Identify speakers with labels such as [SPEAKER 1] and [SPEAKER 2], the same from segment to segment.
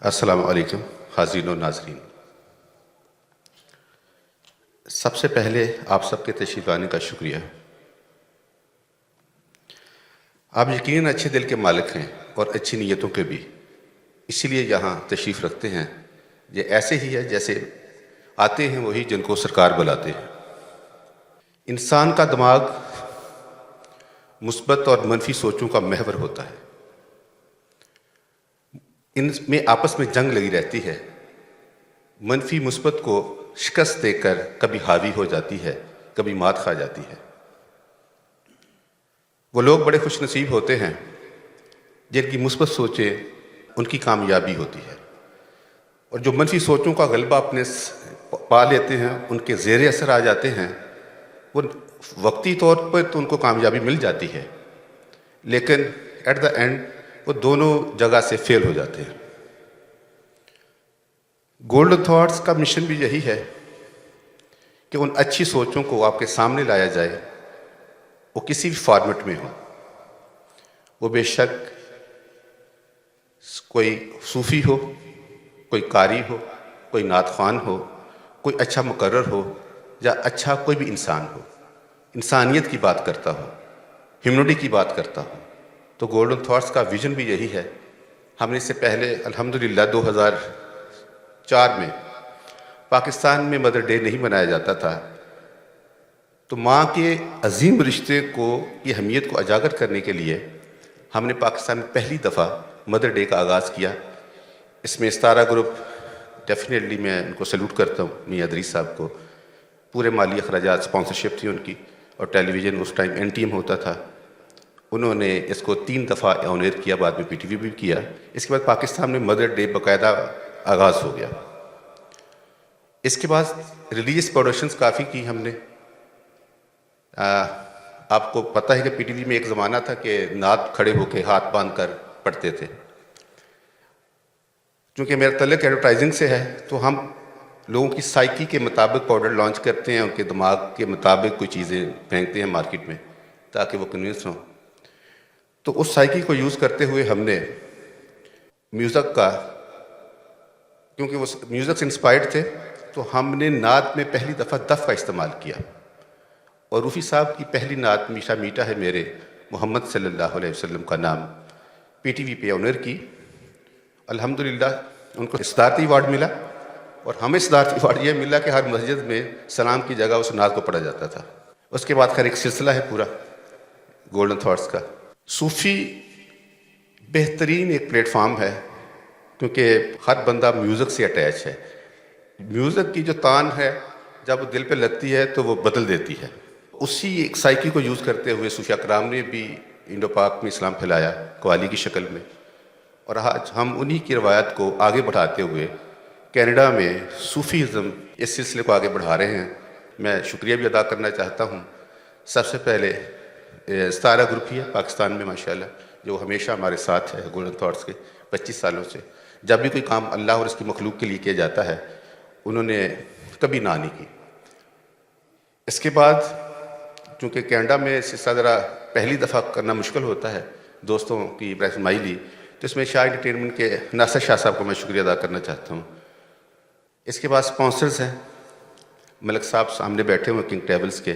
[SPEAKER 1] السلام علیکم حاضرین و ناظرین۔ سب سے پہلے آپ سب کے تشریف لانے کا شکریہ۔ آپ یقیناً اچھے دل کے مالک ہیں اور اچھی نیتوں کے بھی، اسی لیے یہاں تشریف رکھتے ہیں۔ یہ ایسے ہی ہے جیسے آتے ہیں وہی جن کو سرکار بلاتے ہیں۔ انسان کا دماغ مثبت اور منفی سوچوں کا محور ہوتا ہے۔ ان میں آپس میں جنگ لگی رہتی ہے، منفی مثبت کو شکست دے کر کبھی حاوی ہو جاتی ہے، کبھی مات کھا جاتی ہے۔ وہ لوگ بڑے خوش نصیب ہوتے ہیں جن کی مثبت سوچیں ان کی کامیابی ہوتی ہے، اور جو منفی سوچوں کا غلبہ اپنے پا لیتے ہیں، ان کے زیر اثر آ جاتے ہیں، وہ وقتی طور پر تو ان کو کامیابی مل جاتی ہے، لیکن ایٹ دا اینڈ وہ دونوں جگہ سے فیل ہو جاتے ہیں۔ گولڈن تھاٹس کا مشن بھی یہی ہے کہ ان اچھی سوچوں کو آپ کے سامنے لایا جائے، وہ کسی بھی فارمیٹ میں ہو۔ وہ بے شک کوئی صوفی ہو، کوئی قاری ہو، کوئی نعت خوان ہو، کوئی اچھا مقرر ہو، یا اچھا کوئی بھی انسان ہو، انسانیت کی بات کرتا ہو، ہیومنٹی کی بات کرتا ہو۔ تو گولڈن تھاٹس کا ویژن بھی یہی ہے۔ ہم نے اس سے پہلے الحمدللہ 2004 میں پاکستان میں مدر ڈے نہیں منایا جاتا تھا، تو ماں کے عظیم رشتے کو کی اہمیت کو اجاگر کرنے کے لیے ہم نے پاکستان میں پہلی دفعہ مدر ڈے کا آغاز کیا۔ اس میں ستارہ گروپ، ڈیفینیٹلی میں ان کو سیلوٹ کرتا ہوں، میاں ادریس صاحب کو، پورے مالی اخراجات اسپانسرشپ تھی ان کی، اور ٹیلی ویژن اس ٹائم NTM ہوتا تھا۔ انہوں نے اس کو 3 دفعہ آن ایئر کیا، بعد میں PTV بھی کیا۔ اس کے بعد پاکستان میں مدر ڈے باقاعدہ آغاز ہو گیا۔ اس کے بعد ریلیجیس پروڈکشنز کافی کی ہم نے۔ آپ کو پتہ ہے کہ PTV میں ایک زمانہ تھا کہ نعت کھڑے ہو کے ہاتھ باندھ کر پڑھتے تھے۔ چونکہ میرا تعلق ایڈورٹائزنگ سے ہے، تو ہم لوگوں کی سائیکی کے مطابق پاؤڈر لانچ کرتے ہیں، ان کے دماغ کے مطابق کوئی چیزیں پھینکتے ہیں مارکیٹ میں تاکہ وہ کنوینس ہوں۔ تو اس سائیکی کو یوز کرتے ہوئے ہم نے میوزک کا، کیونکہ وہ میوزک سے انسپائرڈ تھے، تو ہم نے نعت میں پہلی دفعہ دف کا استعمال کیا، اور روفی صاحب کی پہلی نعت میٹھا میٹھا ہے میرے محمد صلی اللہ علیہ وسلم کا نام PTV پہ آن ایئر کی۔ الحمدللہ ان کو صدارتی ایوارڈ ملا، اور ہمیں صدارتی ایوارڈ یہ ملا کہ ہر مسجد میں سلام کی جگہ اس نعت کو پڑھا جاتا تھا۔ اس کے بعد خیر ایک سلسلہ ہے پورا گولڈن تھاٹس کا۔ صوفی بہترین ایک پلیٹ فارم ہے، کیونکہ ہر بندہ میوزک سے اٹیچ ہے۔ میوزک کی جو تان ہے جب وہ دل پہ لگتی ہے تو وہ بدل دیتی ہے۔ اسی ایک سائیکی کو یوز کرتے ہوئے صوفیاء کرام نے بھی انڈو پاک میں اسلام پھیلایا قوالی کی شکل میں، اور آج ہم انہی کی روایت کو آگے بڑھاتے ہوئے کینیڈا میں صوفیزم اس سلسلے کو آگے بڑھا رہے ہیں۔ میں شکریہ بھی ادا کرنا چاہتا ہوں سب سے پہلے ستارہ گروپ ہی ہے پاکستان میں ماشاءاللہ، جو ہمیشہ ہمارے ساتھ ہے گولڈن تھاٹس کے 25 سالوں سے۔ جب بھی کوئی کام اللہ اور اس کی مخلوق کے لیے کیا جاتا ہے، انہوں نے کبھی نہ نہیں کی۔ اس کے بعد چونکہ کینیڈا میں اس سے ذرا پہلی دفعہ کرنا مشکل ہوتا ہے، دوستوں کی رہنمائی لی، تو اس میں شاہ انٹرٹینمنٹ کے ناصر شاہ صاحب کو میں شکریہ ادا کرنا چاہتا ہوں۔ اس کے بعد سپانسرز ہیں، ملک صاحب سامنے بیٹھے ہوئے کنگ ٹیبلز کے،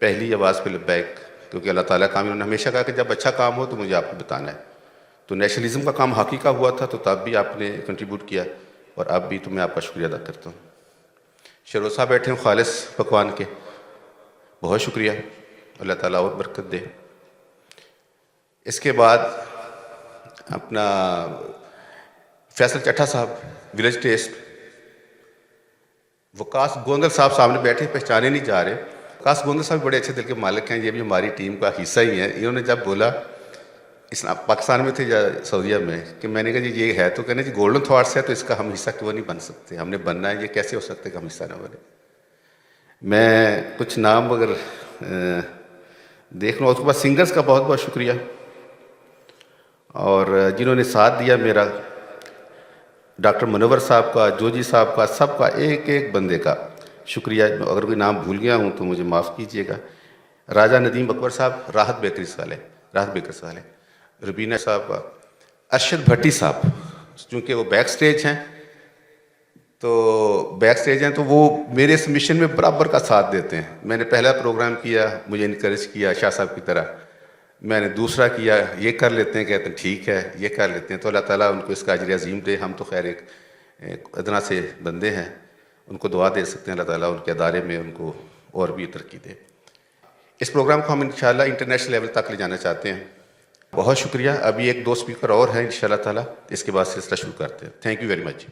[SPEAKER 1] پہلی آواز پہ لبیک، کیونکہ اللہ تعالیٰ کا انہوں نے ہمیشہ کہا کہ جب اچھا کام ہو تو مجھے آپ کو بتانا ہے۔ تو نیشنلزم کا کام ہاکی کا ہوا تھا، تو تب بھی آپ نے کنٹریبیوٹ کیا، اور اب بھی تو میں آپ کا شکریہ ادا کرتا ہوں۔ شروع صاحب بیٹھے ہیں خالص پکوان کے، بہت شکریہ، اللہ تعالیٰ اور برکت دے۔ اس کے بعد اپنا فیصل چٹھا صاحب ولیج ٹیسٹ، وقاص گوندل صاحب سامنے بیٹھے، پہچانے نہیں جا رہے۔ وقاص گوندل صاحب بڑے اچھے دل کے مالک ہیں، یہ بھی ہماری ٹیم کا حصہ ہی ہیں۔ انہوں نے جب بولا اسلام پاکستان میں تھے یا سعودیہ میں، کہ میں نے کہا جی یہ ہے، تو کہنے جی گولڈن تھاٹس ہے تو اس کا ہم حصہ کیوں نہیں بن سکتے، ہم نے بننا ہے، یہ کیسے ہو سکتے کہ ہم حصہ نہ بنے۔ میں کچھ نام اگر دیکھ لوں، اس کے بعد سنگرز کا بہت بہت شکریہ، اور جنہوں نے ساتھ دیا میرا، ڈاکٹر منور صاحب کا، جوجی صاحب کا، سب کا، ایک ایک بندے کا شکریہ۔ اگر کوئی نام بھول گیا ہوں تو مجھے معاف کیجیے گا۔ راجہ ندیم اکبر صاحب، راحت بیکرز والے، ربینہ صاحب کا، ارشد بھٹی صاحب، چونکہ وہ بیک سٹیج ہیں تو وہ میرے اس مشن میں برابر کا ساتھ دیتے ہیں. میں نے پہلا پروگرام کیا, مجھے انکریج کیا شاہ صاحب کی طرح, میں نے دوسرا کیا, یہ کر لیتے ہیں, کہتے ہیں ٹھیک ہے یہ کر لیتے ہیں. تو اللہ تعالیٰ ان کو اس کا اجر عظیم دے. ہم تو خیر ایک ادنا سے بندے ہیں, ان کو دعا دے سکتے ہیں اللہ تعالیٰ ان کے ادارے میں ان کو اور بھی ترقی دے. اس پروگرام کو ہم انشاءاللہ انٹرنیشنل لیول تک لے جانا چاہتے ہیں. بہت شکریہ. ابھی 1-2 اسپیکر اور ہیں انشاءاللہ تعالیٰ, اس کے بعد سلسلہ شروع کرتے ہیں. Thank you very much.